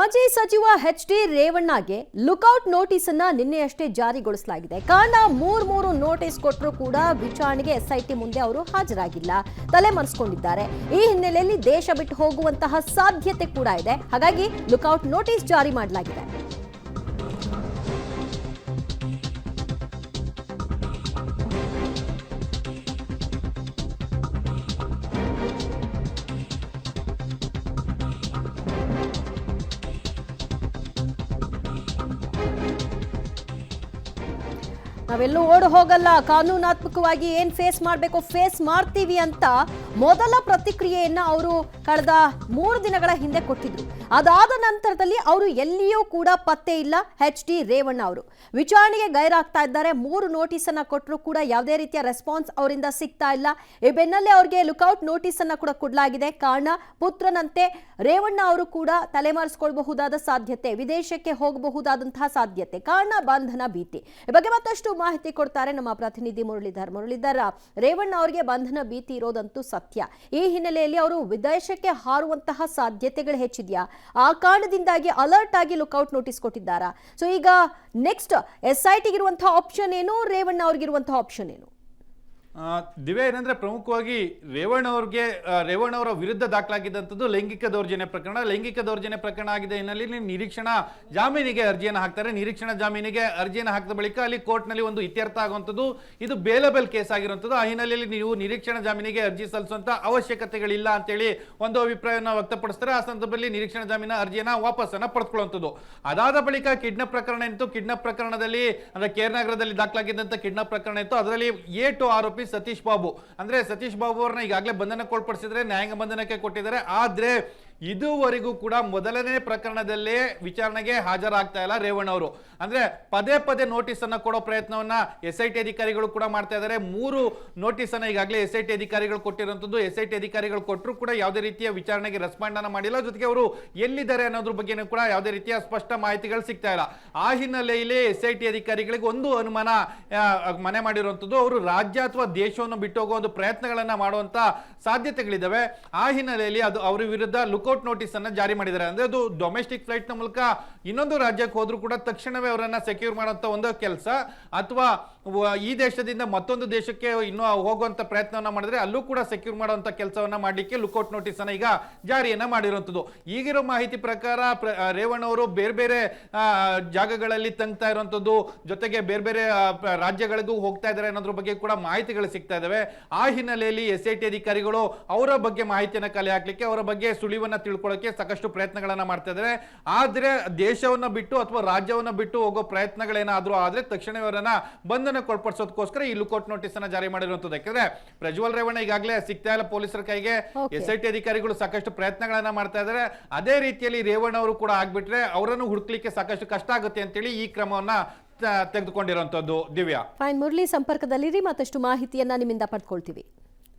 ಮಾಜಿ ಸಚಿವ H D. ರೇವಣ್ಣಗೆ lookout notice ಅನ್ನ ನಿನ್ನೆಯಷ್ಟೇ ಜಾರಿಗೊಳಿಸಲಾಗಿದೆ. ಕಾರಣ ಮೂರು ನೋಟಿಸ್ ಕೊಟ್ಟರೂ ಕೂಡ ವಿಚಾರಣೆಗೆ ಎಸ್ಐಟಿ ಮುಂದೆ ಅವರು ಹಾಜರಾಗಿಲ್ಲ, ತಲೆಮರೆಸಿಕೊಂಡಿದ್ದಾರೆ. ಈ ಹಿನ್ನೆಲೆಯಲ್ಲಿ ದೇಶ ಬಿಟ್ಟು ಹೋಗುವಂತಹ ಸಾಧ್ಯತೆ ಕೂಡ ಇದೆ. ಹಾಗಾಗಿ ಲುಕೌಟ್ ನೋಟಿಸ್ ಜಾರಿ ಮಾಡಲಾಗಿದೆ. ನಾವೆಲ್ಲೂ ಓಡ್ ಹೋಗಲ್ಲ, ಕಾನೂನಾತ್ಮಕವಾಗಿ ಏನ್ ಫೇಸ್ ಮಾಡಬೇಕು ಫೇಸ್ ಮಾಡ್ತೀವಿ ಅಂತ ಮೊದಲ ಪ್ರತಿಕ್ರಿಯೆಯನ್ನ ಅವರು ಕಳೆದ 3 ದಿನಗಳ ಹಿಂದೆ ಕೊಟ್ಟಿದ್ರು. ಅದಾದ ನಂತರದಲ್ಲಿ ಅವರು ಎಲ್ಲಿಯೂ ಕೂಡ ಪತ್ತೆ ಇಲ್ಲ. ಎಚ್.ಡಿ. ರೇವಣ್ಣ ಅವರು ವಿಚಾರಣೆಗೆ ಗೈರಾಗ್ತಾ ಇದ್ದಾರೆ. 3 ನೋಟಿಸ್ ಅನ್ನ ಕೊಟ್ಟರು ಕೂಡ ಯಾವುದೇ ರೀತಿಯ ರೆಸ್ಪಾನ್ಸ್ ಅವರಿಂದ ಸಿಗ್ತಾ ಇಲ್ಲ. ಈ ಬೆನ್ನಲ್ಲೇ ಅವರಿಗೆ ಲುಕೌಟ್ ನೋಟಿಸ್ ಅನ್ನ ಕೂಡ ಕೊಡಲಾಗಿದೆ. ಕಾರಣ ಪುತ್ರನಂತೆ ರೇವಣ್ಣ ಅವರು ಕೂಡ ತಲೆಮರೆಸಿಕೊಳ್ಳಬಹುದಾದ ಸಾಧ್ಯತೆ, ವಿದೇಶಕ್ಕೆ ಹೋಗಬಹುದಾದಂತಹ ಸಾಧ್ಯತೆ, ಕಾರಣ ಬಂಧನ ಭೀತಿ. ಈ ಬಗ್ಗೆ ಮತ್ತಷ್ಟು ಮಾಹಿತಿ ಕೊಡ್ತಾರೆ ನಮ್ಮ ಪ್ರತಿನಿಧಿ ಮುರಳೀಧರ್. ರೇವಣ್ಣ ಅವರಿಗೆ ಬಂಧನ ಭೀತಿ ಇರೋದಂತೂ ಸತ್ಯ. ಈ ಹಿನ್ನೆಲೆಯಲ್ಲಿ ಅವರು ವಿದೇಶಕ್ಕೆ ಹಾರುವಂತಹ ಸಾಧ್ಯತೆಗಳು ಹೆಚ್ಚಿದೆಯಾ? ಆ ಕಾರಣದಿಂದಾಗಿ ಅಲರ್ಟ್ ಆಗಿ ಲುಕೌಟ್ ನೋಟಿಸ್ ಕೊಟ್ಟಿದ್ದಾರಾ? ಸೊ ಈಗ ನೆಕ್ಸ್ಟ್ ಎಸ್ಐಟಿಗೆ ಇರುವಂತಹ ಆಪ್ಷನ್ ಏನು, ರೇವಣ್ಣ ಅವ್ರಿಗಿರುವಂತಹ ಆಪ್ಷನ್ ಏನು? ದಿವ್ಯ, ಏನಂದ್ರೆ ಪ್ರಮುಖವಾಗಿ ರೇವಣ್ಣ ಅವರ ವಿರುದ್ಧ ದಾಖಲಾಗಿದ್ದಂಥದ್ದು ಲೈಂಗಿಕ ದೌರ್ಜನ್ಯ ಪ್ರಕರಣ ಆಗಿದೆ. ಹಿನ್ನೆಲೆಯಲ್ಲಿ ನಿರೀಕ್ಷಣಾ ಜಾಮೀನಿಗೆ ಅರ್ಜಿಯನ್ನು ಹಾಕ್ತಾರೆ. ನಿರೀಕ್ಷಣಾ ಜಾಮೀನಿಗೆ ಅರ್ಜಿಯನ್ನು ಹಾಕಿದ ಬಳಿಕ ಅಲ್ಲಿ ಕೋರ್ಟ್ನಲ್ಲಿ ಒಂದು ಇತ್ಯರ್ಥ ಆಗುವಂಥದ್ದು, ಇದು ಬೇಲಬಲ್ ಕೇಸ್ ಆಗಿರುವಂಥದ್ದು. ಆ ಹಿನ್ನೆಲೆಯಲ್ಲಿ ನೀವು ನಿರೀಕ್ಷಣಾ ಜಾಮೀನಿಗೆ ಅರ್ಜಿ ಸಲ್ಲಿಸುವಂತ ಅವಶ್ಯಕತೆಗಳಿಲ್ಲ ಅಂತೇಳಿ ಒಂದು ಅಭಿಪ್ರಾಯವನ್ನು ವ್ಯಕ್ತಪಡಿಸ್ತಾರೆ. ಆ ಸಂದರ್ಭದಲ್ಲಿ ನಿರೀಕ್ಷಣಾ ಜಾಮೀನ ಅರ್ಜಿಯನ್ನು ವಾಪಸ್ಸನ್ನು ಪಡೆದುಕೊಳ್ಳುವಂಥದ್ದು. ಅದಾದ ಬಳಿಕ ಕಿಡ್ನಾಪ್ ಪ್ರಕರಣದಲ್ಲಿ ಅಂದ್ರೆ ಕೇರ್ನಗರದಲ್ಲಿ ದಾಖಲಾಗಿದ್ದಂಥ ಕಿಡ್ನಾಪ್ ಪ್ರಕರಣ ಇತ್ತು. ಅದರಲ್ಲಿ A2 ಆರೋಪಿ ಸತೀಶ್ ಬಾಬು ಅವರನ್ನ ಈಗಾಗಲೇ ಬಂಧನಕ್ಕೊಳಪಡಿಸಿದ್ರೆ, ನ್ಯಾಯಾಂಗ ಬಂಧನಕ್ಕೆ ಕೊಟ್ಟಿದ್ದಾರೆ. ಆದ್ರೆ ಇದುವರೆಗೂ ಕೂಡ ಮೊದಲನೇ ಪ್ರಕರಣದಲ್ಲೇ ವಿಚಾರಣೆಗೆ ಹಾಜರಾಗ್ತಾ ಇಲ್ಲ ರೇವಣ್ಣ ಅವರು. ಅಂದ್ರೆ ಪದೇ ನೋಟಿಸ್ ಅನ್ನ ಕೊಡೋ ಪ್ರಯತ್ನವನ್ನ SIT ಅಧಿಕಾರಿಗಳು ಕೂಡ ಮಾಡ್ತಾ ಇದ್ದಾರೆ. 3 ನೋಟಿಸ್ ಅನ್ನ ಈಗಾಗಲೇ SIT ಅಧಿಕಾರಿಗಳು ಕೊಟ್ಟಿರುವಂತದ್ದು. SIT ಅಧಿಕಾರಿಗಳು ಕೊಟ್ಟರು ಕೂಡ ಯಾವುದೇ ರೀತಿಯ ವಿಚಾರಣೆಗೆ ರೆಸ್ಪಾಂಡ್ ಅನ್ನ ಮಾಡಿಲ್ಲ. ಜೊತೆಗೆ ಅವರು ಎಲ್ಲಿದ್ದಾರೆ ಅನ್ನೋದ್ರ ಬಗ್ಗೆ ಕೂಡ ಯಾವುದೇ ರೀತಿಯ ಸ್ಪಷ್ಟ ಮಾಹಿತಿಗಳು ಸಿಗ್ತಾ ಇಲ್ಲ. ಆ ಹಿನ್ನೆಲೆಯಲ್ಲಿ SIT ಅಧಿಕಾರಿಗಳಿಗೆ ಒಂದು ಅನುಮಾನ ಮನೆ ಮಾಡಿರುವಂತದ್ದು, ಅವರು ರಾಜ್ಯ ಅಥವಾ ದೇಶವನ್ನು ಬಿಟ್ಟು ಹೋಗುವ ಒಂದು ಪ್ರಯತ್ನಗಳನ್ನ ಮಾಡುವಂತ ಸಾಧ್ಯತೆಗಳಿದಾವೆ. ಆ ಹಿನ್ನೆಲೆಯಲ್ಲಿ ಅದು ಅವರ ವಿರುದ್ಧ ಲುಕೌಟ್ ನೋಟಿಸ್ ಅನ್ನ ಜಾರಿ ಮಾಡಿದ್ದಾರೆ. ಅಂದ್ರೆ ಅದು ಡೊಮೆಸ್ಟಿಕ್ ಫ್ಲೈಟ್ ನ ಮೂಲಕ ಇನ್ನೊಂದು ರಾಜ್ಯಕ್ಕೆ ಹೋದ್ರೂ ಕೂಡ ತಕ್ಷಣವೇ ಅವರನ್ನ ಸೆಕ್ಯೂರ್ ಮಾಡುವಂತ ಒಂದು ಕೆಲಸ, ಅಥವಾ ಈ ದೇಶದಿಂದ ಮತ್ತೊಂದು ದೇಶಕ್ಕೆ ಇನ್ನೂ ಹೋಗುವಂತ ಪ್ರಯತ್ನವನ್ನ ಮಾಡಿದ್ರೆ ಅಲ್ಲೂ ಕೂಡ ಸೆಕ್ಯೂರ್ ಮಾಡುವಂತ ಕೆಲಸವನ್ನ ಮಾಡಲಿಕ್ಕೆ ಲುಕೌಟ್ ನೋಟಿಸ್ ಅನ್ನ ಈಗ ಜಾರಿಯನ್ನ ಮಾಡಿರುವಂತದ್ದು. ಈಗಿರೋ ಮಾಹಿತಿ ಪ್ರಕಾರ ರೇವಣ್ಣ ಅವರು ಬೇರೆ ಜಾಗಗಳಲ್ಲಿ ತಂಗ್ತಾ ಇರುವಂತದ್ದು, ಜೊತೆಗೆ ಬೇರೆ ರಾಜ್ಯಗಳಿಗೂ ಹೋಗ್ತಾ ಇದ್ದಾರೆ ಅನ್ನೋದ್ರ ಬಗ್ಗೆ ಕೂಡ ಮಾಹಿತಿಗಳು ಸಿಗ್ತಾ ಇದಾವೆ. ಆ ಹಿನ್ನೆಲೆಯಲ್ಲಿ SIT ಅಧಿಕಾರಿಗಳು ಅವರ ಬಗ್ಗೆ ಮಾಹಿತಿಯನ್ನ ಕಲೆ ಹಾಕ್ಲಿಕ್ಕೆ, ಅವರ ಬಗ್ಗೆ ಸುಳಿವನ್ನ ತಿಳ್ಕೊಳ್ಳೋಕೆ ಸಾಕಷ್ಟು ಪ್ರಯತ್ನಗಳನ್ನ ಮಾಡ್ತಾ ಇದ್ದಾರೆ. ಆದ್ರೆ ದೇಶವನ್ನ ಬಿಟ್ಟು ಅಥವಾ ರಾಜ್ಯವನ್ನ ಬಿಟ್ಟು ಹೋಗೋ ಪ್ರಯತ್ನಗಳೇನಾದ್ರೂ ಆದ್ರೆ ತಕ್ಷಣ ಅವರನ್ನ ಬಂಧನಕ್ಕೊಳಪಡಿಸೋದಕ್ಕೋಸ್ಕರ ಈ ಲುಕೌಟ್ ನೋಟಿಸ್ ಅನ್ನ ಜಾರಿ ಮಾಡಿರುವಂತದ್ದು. ಯಾಕಂದ್ರೆ ಪ್ರಜ್ವಲ್ ರೇವಣ್ಣ ಈಗಾಗಲೇ ಸಿಗ್ತಾ ಇಲ್ಲ ಪೊಲೀಸರ ಕೈಗೆ. SIT ಅಧಿಕಾರಿಗಳು ಸಾಕಷ್ಟು ಪ್ರಯತ್ನಗಳನ್ನ ಮಾಡ್ತಾ ಇದ್ದಾರೆ. ಅದೇ ರೀತಿಯಲ್ಲಿ ರೇವಣ್ಣ ಅವರು ಕೂಡ ಆಗ್ಬಿಟ್ರೆ ಅವರನ್ನು ಹುಡುಕ್ಲಿಕ್ಕೆ ಸಾಕಷ್ಟು ಕಷ್ಟ ಆಗುತ್ತೆ ಅಂತೇಳಿ ಈ ಕ್ರಮವನ್ನ ತೆಗೆದುಕೊಂಡಿರುವಂತದ್ದು. ದಿವ್ಯಾ, ಫೈನ್. ಮುರಳಿ ಸಂಪರ್ಕದಲ್ಲಿರಿ, ಮತ್ತಷ್ಟು ಮಾಹಿತಿಯನ್ನ ನಿಮ್ಮಿಂದ ಪಡ್ಕೊಳ್ತೀವಿ.